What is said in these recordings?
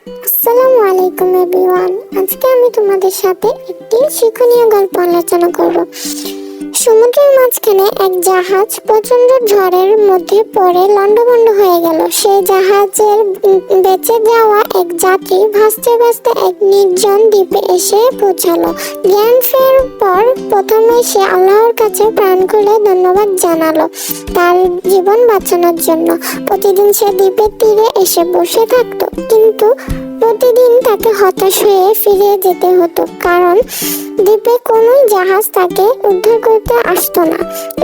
আসসালামু আলাইকুম এভরিওয়ান। আজকে আমি তোমাদের সাথে একটি শিক্ষণীয় গল্প আলোচনা করব। সমুদ্রের মাঝখানে এক জাহাজ প্রচন্ড ঝড়ের মধ্যে পড়ে লন্ডভন্ড হয়ে গেল। সেই জাহাজের বেঁচে যাওয়া এক যাত্রী ভাসতে ভাসতে এক নির্জন দ্বীপে এসে পৌঁছালো। জ্ঞান ফেরার পর প্রথমে সে আল্লাহর কাছে প্রাণ খুলে ধন্যবাদ জানালো তার জীবন বাঁচানোর জন্য। প্রতিদিন সে দ্বীপের তীরে এসে বসে থাকতো, কিন্তু প্রতিদিন তাকে হতাশ হয়ে ফিরে যেতে হতো, কারণ দ্বীপে কোনো জাহাজ তাকে উদ্ধার করতে আসতো না।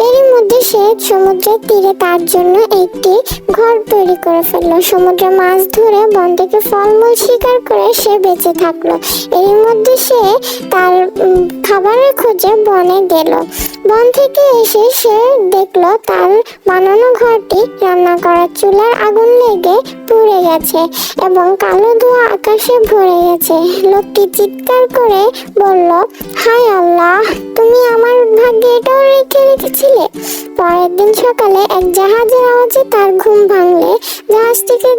এরই মধ্যে সে সমুদ্রের তীরে তার জন্য একটি ঘর তৈরি করে ফেললো। সমুদ্রে মাছ ধরে বন থেকে ফলমূল শিকার করে সে বেঁচে থাকলো। এরই মধ্যে সে তার খাবারের খোঁজে বনে গেল। বন থেকে এসে সে দেখলো তার বানানো ঘরটি রান্না করার চুলার আগুন লেগে পুড়ে গেছে এবং কালো ধোঁয়া আকাশে ভরে গেছে। লোকটি চিৎকার করে বলল, হায় আল্লাহ, তুমি আমার ভাগ্যে এটাও রেখেছিলে। পরের দিন সকালে এক জাহাজের আওয়াজে তার ঘুম ভাঙলে জাহাজটিকে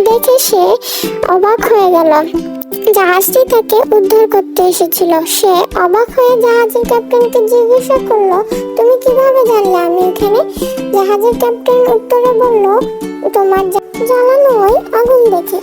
দেখে সে অবাক হয়ে গেল। জাহাজটি তাকে উদ্ধার করতে এসেছিল। সে অবাক হয়ে জাহাজের ক্যাপ্টেনকে জিজ্ঞাসা করলো, তুমি কিভাবে জানলে আমি এখানে? জাহাজের ক্যাপ্টেন উত্তরে বলল, তোমার জ্বালানো ওই আগুন দেখে।